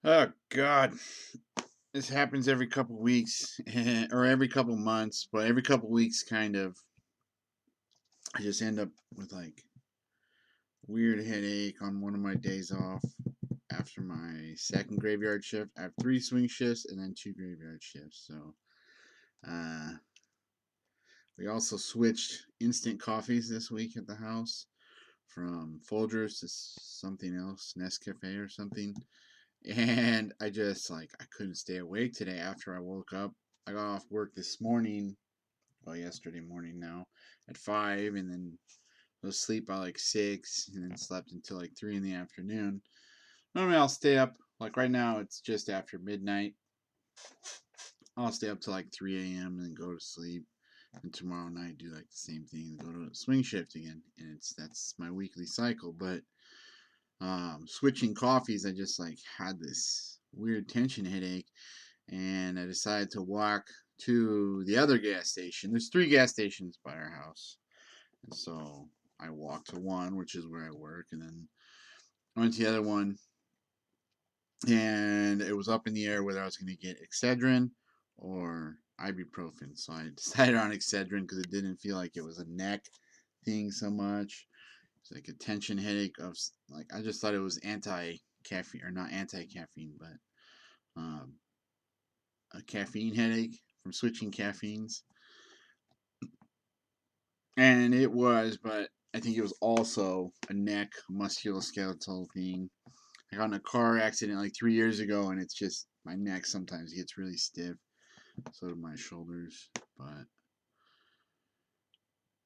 Oh God, this happens every couple weeks or every couple months, but every couple weeks, kind of. I just end up with like weird headache on one of my days off after my second graveyard shift. I have three swing shifts and then two graveyard shifts. So uh, we also switched instant coffees this week at the house from Folgers to something else, Nescafe or something. And I just I couldn't stay awake today after I woke up. I got off work this morning, well yesterday morning now, at 5, and then was asleep by like 6, and then slept until like 3 in the afternoon. Normally I'll stay up, like right now it's just after midnight. I'll stay up till like 3 a.m. and then go to sleep. And tomorrow night do like the same thing, go to a swing shift again, and that's my weekly cycle. But switching coffees, I just had this weird tension headache, and I decided to walk to the other gas station. There's three gas stations by our house, and so I walked to one, which is where I work, and then I went to the other one, and it was up in the air whether I was going to get Excedrin or ibuprofen. So I decided on Excedrin because it didn't feel like it was a neck thing so much. It's like a tension headache of I just thought it was anti caffeine, or not anti caffeine, but um, a caffeine headache from switching caffeines. And it was, but I think it was also a neck musculoskeletal thing. I got in a car accident like 3 years ago, and it's just my neck sometimes gets really stiff. So do my shoulders. But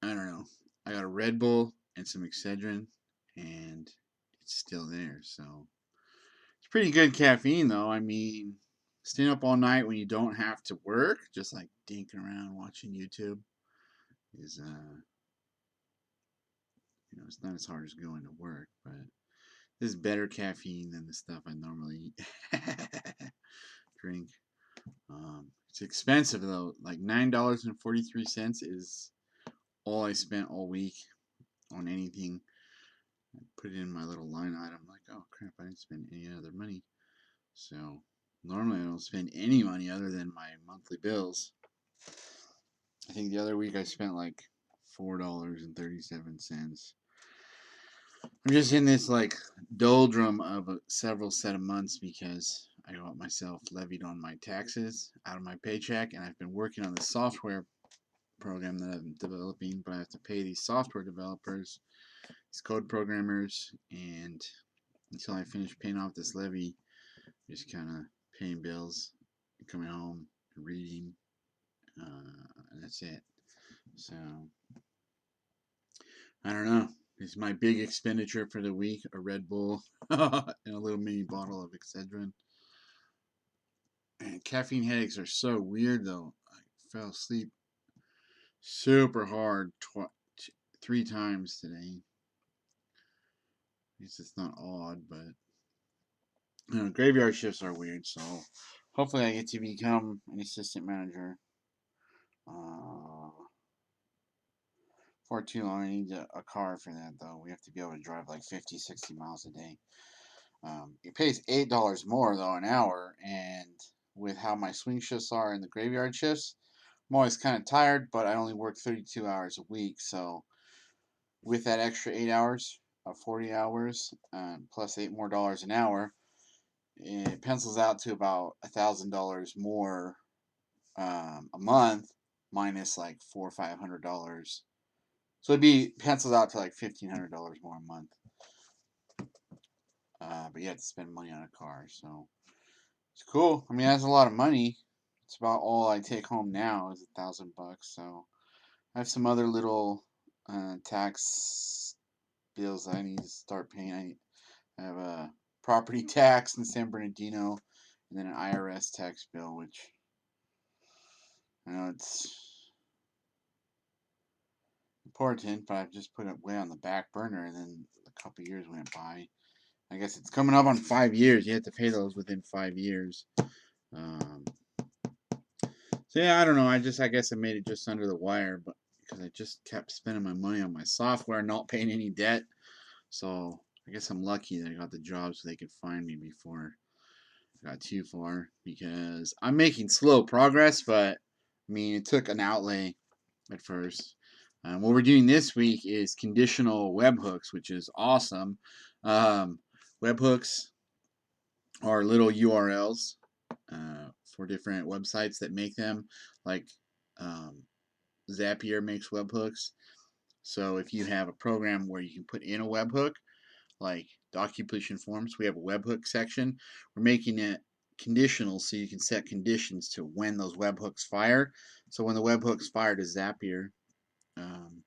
I don't know. I got a Red Bull and some Excedrin, and it's still there. So it's pretty good caffeine, though. I mean, staying up all night when you don't have to work, just like dinking around watching YouTube, is it's not as hard as going to work, but this is better caffeine than the stuff I normally drink. It's expensive though. Like $9.43 is all I spent all week on anything. I put it in my little line item. Like, oh crap, I didn't spend any other money. So normally I don't spend any money other than my monthly bills. I think the other week I spent like $4.37. I'm just in this doldrum of several set of months because I got myself levied on my taxes out of my paycheck, and I've been working on the software program that I'm developing, but I have to pay these software developers, these code programmers, and until I finish paying off this levy, just kind of paying bills, coming home, reading, and that's it. So I don't know. This is my big expenditure for the week: a Red Bull and a little mini bottle of Excedrin. And caffeine headaches are so weird, though. I fell asleep super hard 3 times today. I guess it's not odd, but graveyard shifts are weird. So hopefully, I get to become an assistant manager. Uh, for too long, I need a car for that, though. We have to be able to drive like 50, 60 miles a day. It pays $8 more though an hour, and with how my swing shifts are and the graveyard shifts, I'm always kind of tired. But I only work 32 hours a week, so with that extra 8 hours, 40 hours, plus $8 more an hour, it pencils out to about $1,000 more a month, minus like $400 or $500. So it'd be pencils out to like $1,500 more a month. But you have to spend money on a car, so it's cool. I mean, that's a lot of money. It's about all I take home now is $1,000. So I have some other little tax bills I need to start paying. I have a property tax in San Bernardino, and then an IRS tax bill, which I know it's important, but I've just put it way on the back burner. And then a couple years went by. I guess it's coming up on 5 years. You have to pay those within 5 years. Um, so yeah, I don't know. I guess I made it just under the wire, but because I just kept spending my money on my software, not paying any debt. So I guess I'm lucky that I got the job so they could find me before got too far because I'm making slow progress, but I mean, it took an outlay at first. What we're doing this week is conditional webhooks, which is awesome. Um, webhooks are little URLs for different websites that make them, like um, Zapier makes webhooks. So if you have a program where you can put in a webhook, like document forms, we have a webhook section. We're making it conditional so you can set conditions to when those webhooks fire. So when the webhooks fire to Zapier, um,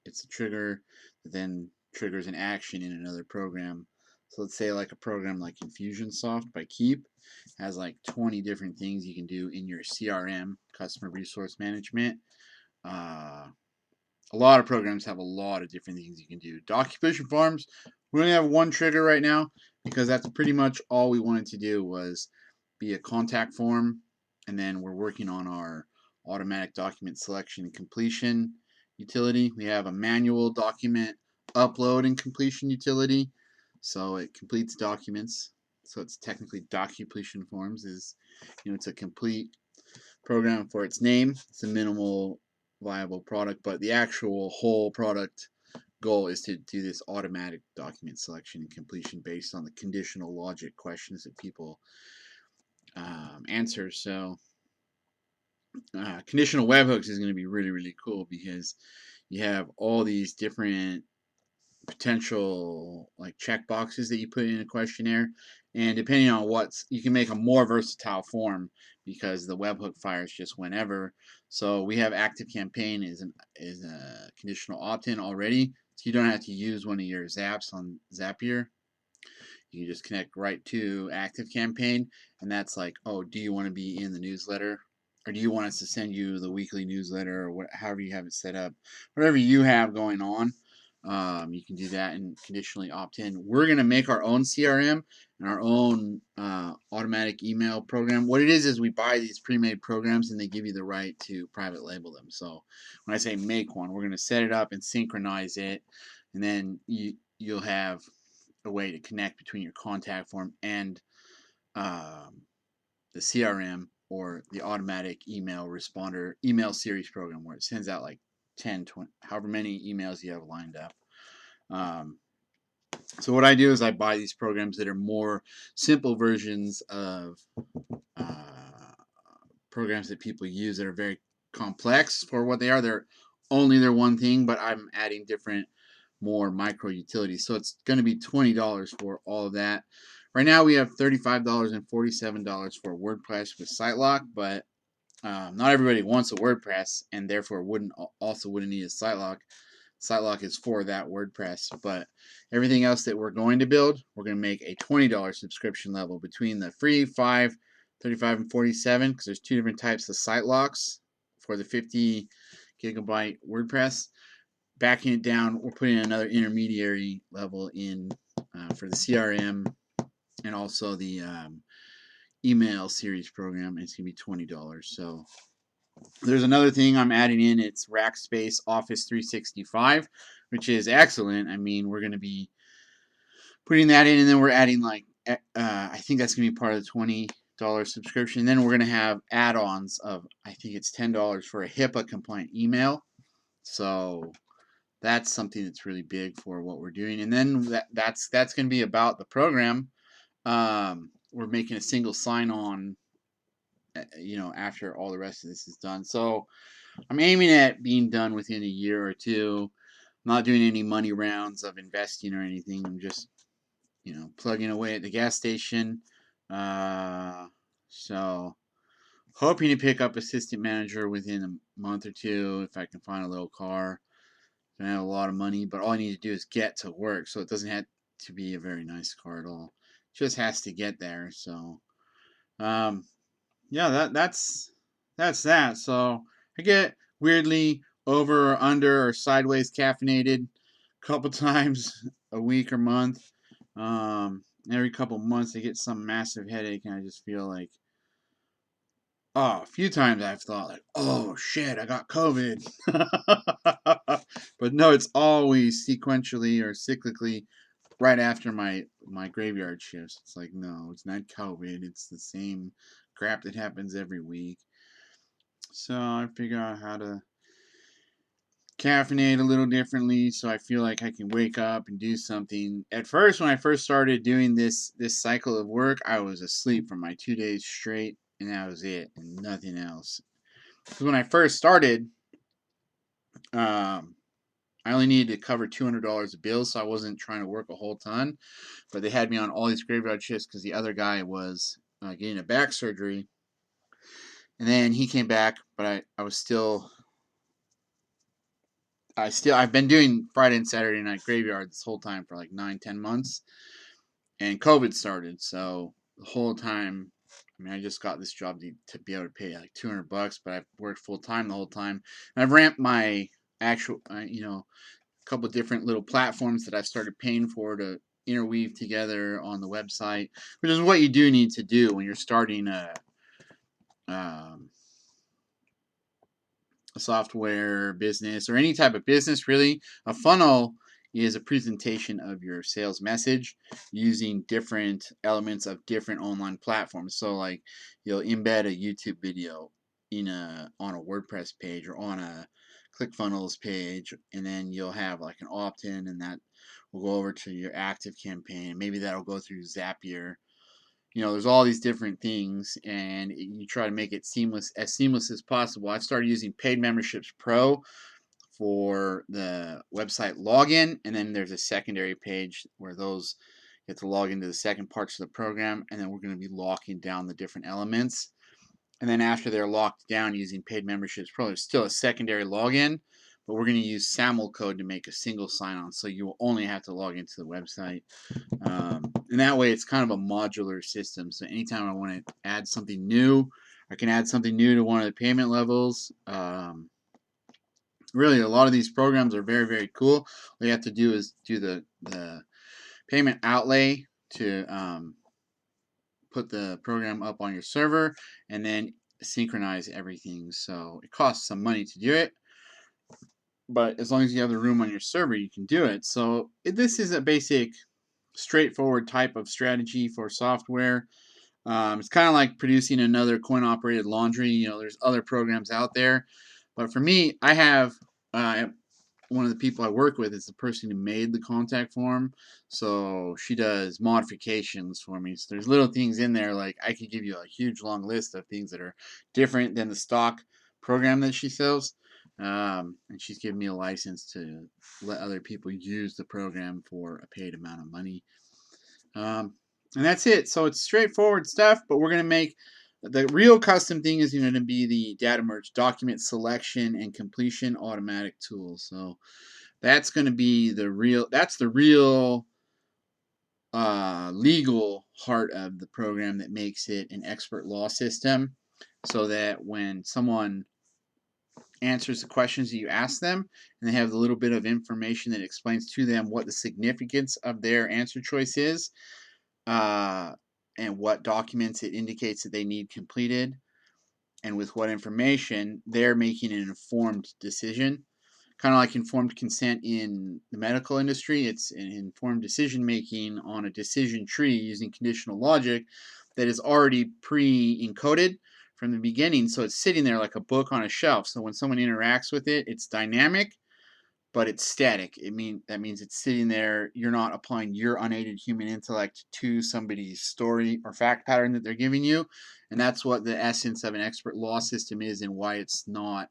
it's a trigger that then triggers an action in another program. So let's say like a program like Infusionsoft by Keep has like 20 different things you can do in your CRM, customer resource management. Uh, a lot of programs have a lot of different things you can do. Document forms, we only have one trigger right now because that's pretty much all we wanted to do was be a contact form, and then we're working on our automatic document selection and completion utility. We have a manual document upload and completion utility, so it completes documents. So it's technically document forms is, it's a complete program for its name. It's a minimal viable product, but the actual whole product goal is to do this automatic document selection and completion based on the conditional logic questions that people answer. So conditional webhooks is going to be really, really cool because you have all these different potential like check boxes that you put in a questionnaire, and depending on what's, you can make a more versatile form because the webhook fires just whenever. So we have active campaign is a conditional opt-in already, so you don't have to use one of your zaps on Zapier. You can just connect right to active campaign, and that's like, oh, do you want to be in the newsletter, or do you want us to send you the weekly newsletter, or however you have it set up, whatever you have going on. You can do that and conditionally opt in. We're going to make our own CRM and our own automatic email program. What it is we buy these pre-made programs and they give you the right to private label them. So when I say make one, we're going to set it up and synchronize it, and then you'll have a way to connect between your contact form and the CRM or the automatic email responder email series program where it sends out like 10, 20, however many emails you have lined up. So what I do is I buy these programs that are more simple versions of programs that people use that are very complex for what they are. They're one thing, but I'm adding different, more micro utilities. So it's going to be $20 for all of that. Right now we have $35 and $47 for WordPress with SiteLock, but not everybody wants a WordPress, and therefore wouldn't need a SiteLock. SiteLock is for that WordPress, but everything else that we're going to build, we're going to make a $20 subscription level between the free 5, 35, and 47, because there's two different types of SiteLocks for the 50 gigabyte WordPress. Backing it down, we're putting another intermediary level in for the CRM and also the email series program. It's going to be $20. So there's another thing I'm adding in. It's Rackspace Office 365, which is excellent. I mean, we're going to be putting that in, and then we're adding like, I think that's going to be part of the $20 subscription. And then we're going to have add-ons of, I think it's $10 for a HIPAA compliant email. So that's something that's really big for what we're doing. And then that's going to be about the program. We're making a single sign-on, after all the rest of this is done. So I'm aiming at being done within a year or two. I'm not doing any money rounds of investing or anything. I'm just, plugging away at the gas station. So hoping to pick up assistant manager within a month or two if I can find a little car. I don't have a lot of money, but all I need to do is get to work. So it doesn't have to be a very nice car at all. It just has to get there. So, yeah, that's that. So I get weirdly over or under or sideways caffeinated a couple times a week or month. Every couple months I get some massive headache and I just feel like, a few times I've thought like, oh shit, I got COVID. But no, it's always sequentially or cyclically right after my graveyard shifts. It's like, no, it's not COVID. It's the same crap that happens every week. So I figure out how to caffeinate a little differently so I feel like I can wake up and do something. At first, when I first started doing this cycle of work, I was asleep for my 2 days straight, and that was it, and nothing else. Because when I first started, um, I only needed to cover $200 of bills, so I wasn't trying to work a whole ton. But they had me on all these graveyard shifts because the other guy was getting a back surgery, and then he came back, but I was still I've been doing Friday and Saturday night graveyard this whole time for like 9-10 months, and COVID started. So the whole time, I mean, I just got this job to be able to pay like $200, but I've worked full time the whole time, and I've ramped my actual, a couple of different little platforms that I've started paying for to interweave together on the website, which is what you do need to do when you're starting um, a software business or any type of business, really. A funnel is a presentation of your sales message using different elements of different online platforms. So like you'll embed a YouTube video on a WordPress page or on a ClickFunnels page, and then you'll have like an opt-in, and that will go over to your active campaign. Maybe that'll go through Zapier. There's all these different things, and you try to make it seamless as possible. I started using Paid Memberships Pro for the website login, and then there's a secondary page where those get to log into the second parts of the program, and then we're going to be locking down the different elements. And then after they're locked down using Paid Memberships Pro, there's still a secondary login, but we're going to use SAML code to make a single sign-on, so you will only have to log into the website. And that way it's kind of a modular system. So anytime I want to add something new, I can add something new to one of the payment levels. Really, a lot of these programs are very, very cool. All you have to do is do the payment outlay to put the program up on your server, and then synchronize everything. So it costs some money to do it, but as long as you have the room on your server, you can do it. So this is a basic, straightforward type of strategy for software. It's kind of like producing another coin-operated laundry. There's other programs out there, but for me, I have one of the people I work with is the person who made the contact form. So she does modifications for me. So there's little things in there, like I could give you a huge long list of things that are different than the stock program that she sells. And she's given me a license to let other people use the program for a paid amount of money. And that's it. So it's straightforward stuff, but we're going to make the real custom thing is going to be the data merge document selection and completion automatic tool. So that's going to be that's the real legal heart of the program that makes it an expert law system, so that when someone answers the questions that you ask them, and they have a little bit of information that explains to them what the significance of their answer choice is, and what documents it indicates that they need completed, and with what information, they're making an informed decision. Kind of like informed consent in the medical industry, it's an informed decision making on a decision tree using conditional logic that is already pre-encoded from the beginning. So it's sitting there like a book on a shelf. So when someone interacts with it, it's dynamic, but it's static. That means it's sitting there. You're not applying your unaided human intellect to somebody's story or fact pattern that they're giving you. And that's what the essence of an expert law system is, and why it's not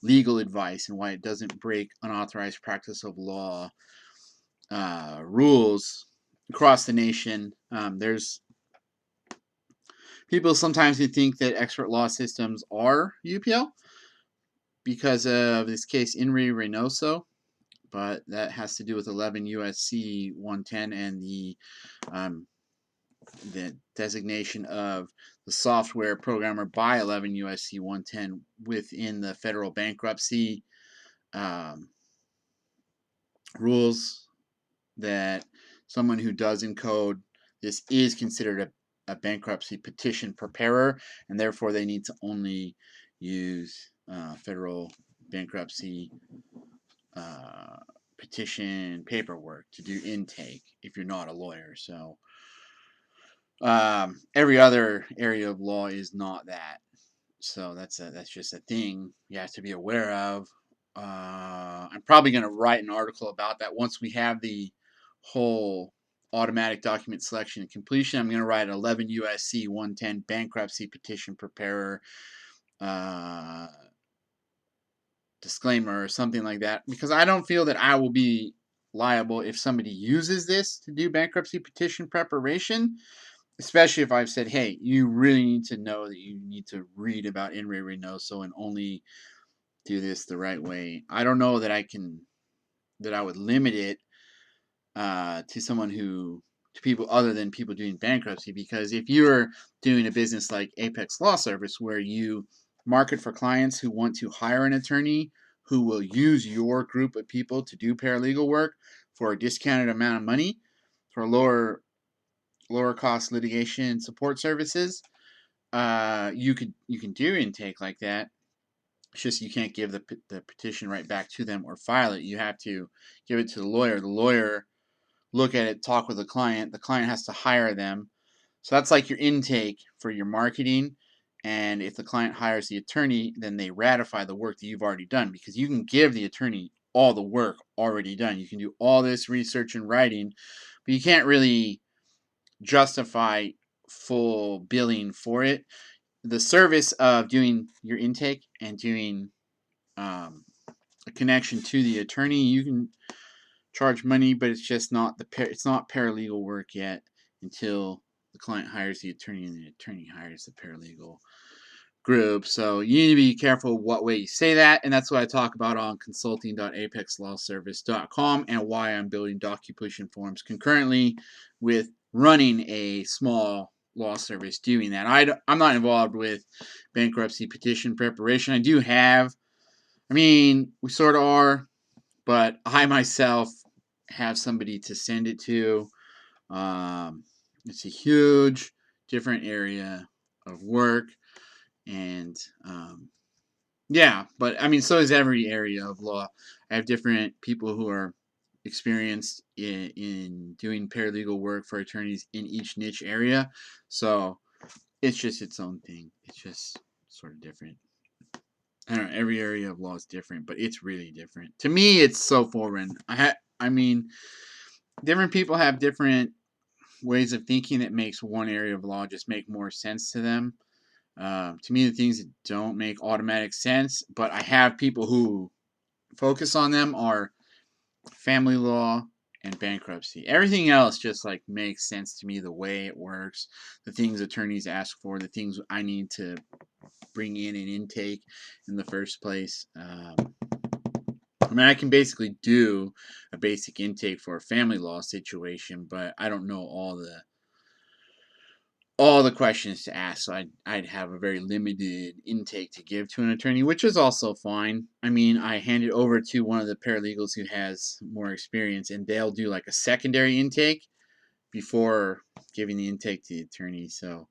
legal advice, and why it doesn't break unauthorized practice of law rules across the nation. There's people sometimes who think that expert law systems are UPL because of this case In re Reynoso, but that has to do with 11 USC 110 and the designation of the software programmer by 11 USC 110 within the federal bankruptcy rules, that someone who does encode this is considered a bankruptcy petition preparer, and therefore they need to only use federal bankruptcy petition paperwork to do intake if you're not a lawyer. So every other area of law is not that. So that's just a thing you have to be aware of. I'm probably going to write an article about that once we have the whole automatic document selection and completion. I'm going to write 11 USC 110 bankruptcy petition preparer disclaimer or something like that, because I don't feel that I will be liable if somebody uses this to do bankruptcy petition preparation, especially if I've said, hey, you really need to know that you need to read about in re renoso and only do this the right way. I don't know that I would limit it to someone to people other than people doing bankruptcy, because if you're doing a business like Apex Law Service where you market for clients who want to hire an attorney who will use your group of people to do paralegal work for a discounted amount of money for lower cost litigation support services, you can do intake like that. It's just you can't give the petition right back to them or file it. You have to give it to the lawyer. The lawyer look at it, talk with the client. The client has to hire them. So that's like your intake for your marketing. And if the client hires the attorney, then they ratify the work that you've already done, because you can give the attorney all the work already done. You can do all this research and writing, but you can't really justify full billing for it. The service of doing your intake and doing a connection to the attorney, you can charge money, but it's just not it's not paralegal work yet until the client hires the attorney and the attorney hires the paralegal group. So you need to be careful what way you say that, and that's what I talk about on consulting.apexlawservice.com and why I'm building DocuPush forms concurrently with running a small law service doing that. I'm not involved with bankruptcy petition preparation. We sort of are, but I myself have somebody to send it to. It's a huge different area of work, and yeah, but so is every area of law. I have different people who are experienced in doing paralegal work for attorneys in each niche area, so it's just its own thing. It's just sort of different. I don't know, every area of law is different, but it's really different. To me, it's so foreign. Different people have different ways of thinking that makes one area of law just make more sense to them. To me, the things that don't make automatic sense, but I have people who focus on them, are family law and bankruptcy. Everything else just like makes sense to me, the way it works, the things attorneys ask for, the things I need to bring in an intake in the first place. I can basically do a basic intake for a family law situation, but I don't know all the questions to ask, so I'd have a very limited intake to give to an attorney, which is also fine. I hand it over to one of the paralegals who has more experience, and they'll do like a secondary intake before giving the intake to the attorney. So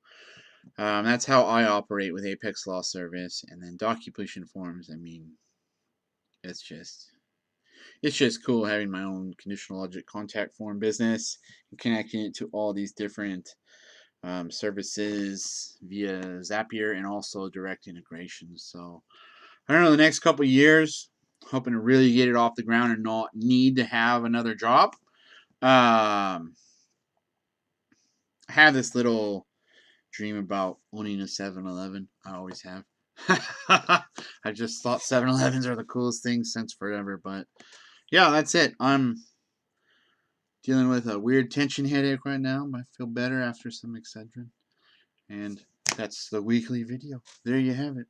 that's how I operate with Apex Law Service. And then DocuPush forms, it's just cool having my own conditional logic contact form business and connecting it to all these different services via Zapier and also direct integrations. So I don't know, the next couple of years, hoping to really get it off the ground and not need to have another job. I have this little dream about owning a 7-Eleven. I always have. I just thought 7-Elevens are the coolest thing since forever. But yeah, that's it. I'm dealing with a weird tension headache right now. I feel better after some Excedrin. And that's the weekly video. There you have it.